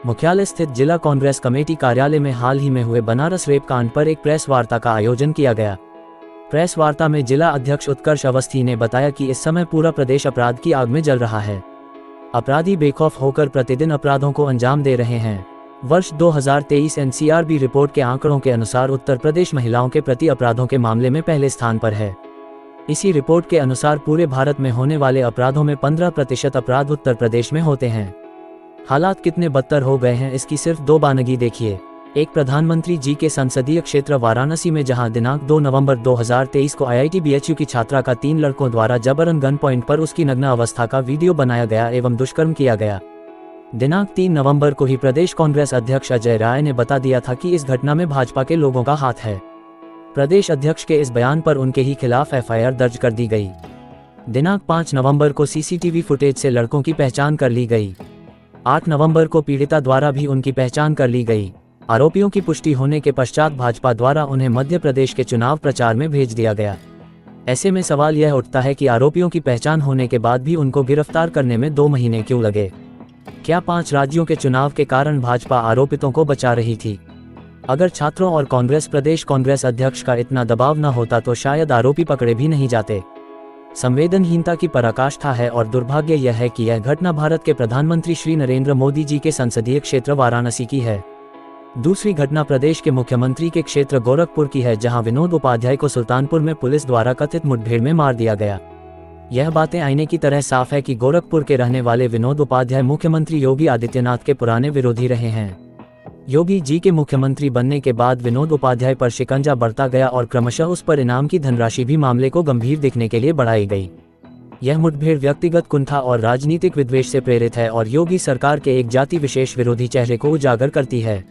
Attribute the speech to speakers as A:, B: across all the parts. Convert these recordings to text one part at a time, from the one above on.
A: मुख्यालय स्थित जिला कांग्रेस कमेटी कार्यालय में हाल ही में हुए बनारस रेप कांड पर एक प्रेस वार्ता का आयोजन किया गया। प्रेस वार्ता में जिला अध्यक्ष उत्कर्ष अवस्थी ने बताया कि इस समय पूरा प्रदेश अपराध की आग में जल रहा है। अपराधी बेखौफ होकर प्रतिदिन अपराधों को अंजाम दे रहे हैं। वर्ष 2023 एनसीआरबी रिपोर्ट के आंकड़ों के अनुसार उत्तर प्रदेश महिलाओं के प्रति अपराधों के मामले में पहले स्थान पर है। इसी रिपोर्ट के अनुसार पूरे भारत में होने वाले अपराधों में 15% अपराध उत्तर प्रदेश में होते हैं। हालात कितने बदतर हो गए हैं, इसकी सिर्फ दो बानगी देखिए। एक, प्रधानमंत्री जी के संसदीय क्षेत्र वाराणसी में जहां दिनांक 2 नवंबर 2023 को IIT BHU की छात्रा का 3 लड़कों द्वारा जबरन गन पॉइंट पर उसकी नग्न अवस्था का वीडियो बनाया गया एवं दुष्कर्म किया गया। दिनांक 3 नवंबर को ही प्रदेश कांग्रेस अध्यक्ष अजय राय ने बता दिया था कि इस घटना में भाजपा के लोगों का हाथ है। प्रदेश अध्यक्ष के इस बयान पर उनके ही खिलाफ FIR दर्ज कर दी गई। दिनांक 5 नवंबर को CCTV फुटेज से लड़कों की पहचान कर ली गई। 8 नवंबर को पीड़िता द्वारा भी उनकी पहचान कर ली गई। आरोपियों की पुष्टि होने के पश्चात भाजपा द्वारा उन्हें मध्य प्रदेश के चुनाव प्रचार में भेज दिया गया। ऐसे में सवाल यह उठता है कि आरोपियों की पहचान होने के बाद भी उनको गिरफ्तार करने में 2 महीने क्यों लगे? क्या 5 राज्यों के चुनाव के कारण भाजपा आरोपितों को बचा रही थी? अगर छात्रों और कांग्रेस प्रदेश कांग्रेस अध्यक्ष का इतना दबाव न होता तो शायद आरोपी पकड़े भी नहीं जाते। संवेदनहीनता की पराकाष्ठा है और दुर्भाग्य यह है कि यह घटना भारत के प्रधानमंत्री श्री नरेंद्र मोदी जी के संसदीय क्षेत्र वाराणसी की है। दूसरी घटना प्रदेश के मुख्यमंत्री के क्षेत्र गोरखपुर की है, जहां विनोद उपाध्याय को सुल्तानपुर में पुलिस द्वारा कथित मुठभेड़ में मार दिया गया। यह बातें आईने की तरह साफ है कि गोरखपुर के रहने वाले विनोद उपाध्याय मुख्यमंत्री योगी आदित्यनाथ के पुराने विरोधी रहे हैं। योगी जी के मुख्यमंत्री बनने के बाद विनोद उपाध्याय पर शिकंजा बढ़ता गया और क्रमशः उस पर इनाम की धनराशि भी मामले को गंभीर दिखने के लिए बढ़ाई गई। यह मुठभेड़ व्यक्तिगत कुंठा और राजनीतिक विद्वेष से प्रेरित है और योगी सरकार के एक जाति विशेष विरोधी चेहरे को उजागर करती है।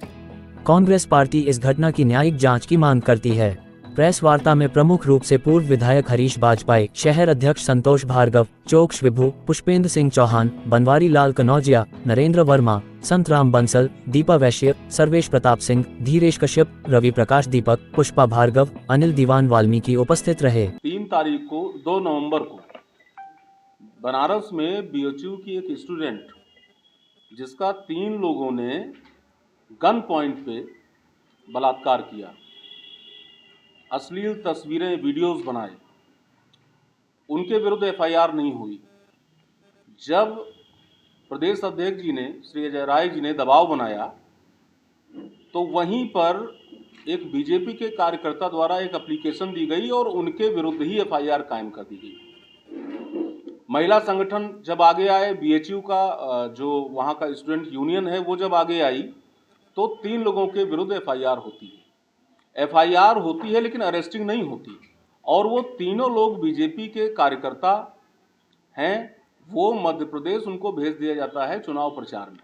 A: कांग्रेस पार्टी इस घटना की न्यायिक जांच की मांग करती है। प्रेस वार्ता में प्रमुख रूप से पूर्व विधायक हरीश बाजपाई, शहर अध्यक्ष संतोष भार्गव, चोक्ष विभू, पुष्पेंद्र सिंह चौहान, बनवारी लाल कनौजिया, नरेंद्र वर्मा, संतराम बंसल, दीपा वैश्य, सर्वेश प्रताप सिंह, धीरेश कश्यप, रवि प्रकाश दीपक, पुष्पा भार्गव, अनिल दीवान वाल्मीकि उपस्थित रहे।
B: 3 तारीख को 2 नवंबर को बनारस में BHU की एक स्टूडेंट, जिसका 3 लोगों ने गन पॉइंट पे बलात्कार किया, अश्लील तस्वीरें वीडियोस बनाए, उनके विरुद्ध FIR नहीं हुई। जब प्रदेश अध्यक्ष जी ने, श्री अजय राय जी ने दबाव बनाया तो वहीं पर एक बीजेपी के कार्यकर्ता द्वारा एक एप्लीकेशन दी गई और उनके विरुद्ध ही FIR कायम कर दी गई। महिला संगठन जब आगे आए, BHU का जो वहाँ का स्टूडेंट यूनियन है वो जब आगे आई तो 3 लोगों के विरुद्ध FIR होती है। FIR होती है लेकिन अरेस्टिंग नहीं होती, और वो तीनों लोग बीजेपी के कार्यकर्ता हैं। वो मध्य प्रदेश उनको भेज दिया जाता है चुनाव प्रचार में।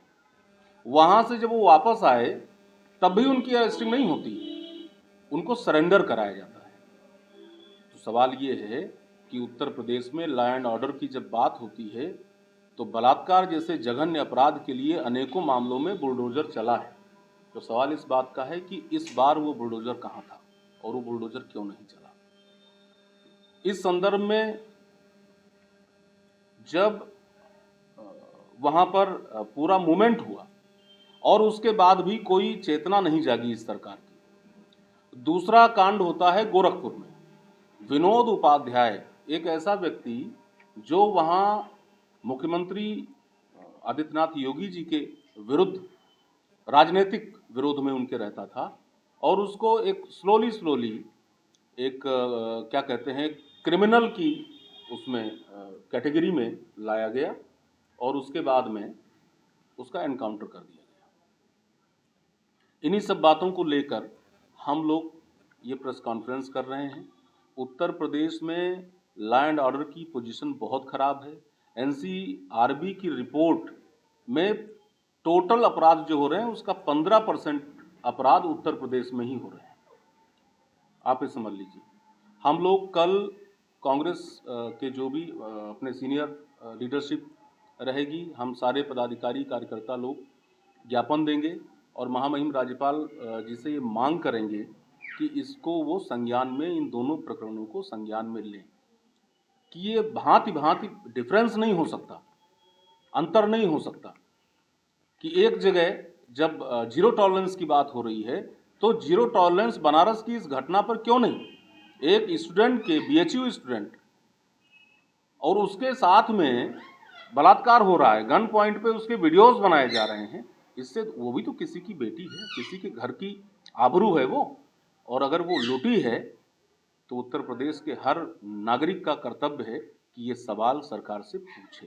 B: वहाँ से जब वो वापस आए तब भी उनकी अरेस्टिंग नहीं होती, उनको सरेंडर कराया जाता है। तो सवाल ये है कि उत्तर प्रदेश में लॉ एंड ऑर्डर की जब बात होती है तो बलात्कार जैसे जघन्य अपराध के लिए अनेकों मामलों में बुलडोजर चला है। तो सवाल इस बात का है कि इस बार वो बुलडोजर कहाँ था और वो बुलडोजर क्यों नहीं चला। इस संदर्भ में जब वहां पर पूरा मूवमेंट हुआ और उसके बाद भी कोई चेतना नहीं जागी इस सरकार की। दूसरा कांड होता है गोरखपुर में। विनोद उपाध्याय एक ऐसा व्यक्ति जो वहां मुख्यमंत्री आदित्यनाथ योगी जी के विरुद्ध राजनीतिक विरोध में उनके रहता था, और उसको एक स्लोली एक क्या कहते हैं क्रिमिनल की उसमें कैटेगरी में लाया गया और उसके बाद में उसका एनकाउंटर कर दिया गया। इन्हीं सब बातों को लेकर हम लोग ये प्रेस कॉन्फ्रेंस कर रहे हैं। उत्तर प्रदेश में लॉ एंड ऑर्डर की पोजीशन बहुत खराब है। NCRB की रिपोर्ट में टोटल अपराध जो हो रहे हैं उसका 15% अपराध उत्तर प्रदेश में ही हो रहे हैं। आप ये समझ लीजिए। हम लोग कल कांग्रेस के जो भी अपने सीनियर लीडरशिप रहेगी, हम सारे पदाधिकारी कार्यकर्ता लोग ज्ञापन देंगे और महामहिम राज्यपाल जी से ये मांग करेंगे कि इसको वो संज्ञान में, इन दोनों प्रकरणों को संज्ञान में लें। कि ये भांति भांति डिफरेंस नहीं हो सकता, अंतर नहीं हो सकता कि एक जगह जब जीरो टॉलरेंस की बात हो रही है तो जीरो टॉलरेंस बनारस की इस घटना पर क्यों नहीं? एक स्टूडेंट के बीएचयू स्टूडेंट और उसके साथ में बलात्कार हो रहा है, गन पॉइंट पे उसके वीडियोस बनाए जा रहे हैं, इससे वो भी तो किसी की बेटी है, किसी के घर की आबरू है वो, और अगर वो लूटी है तो उत्तर प्रदेश के हर नागरिक का कर्तव्य है कि ये सवाल सरकार से पूछे।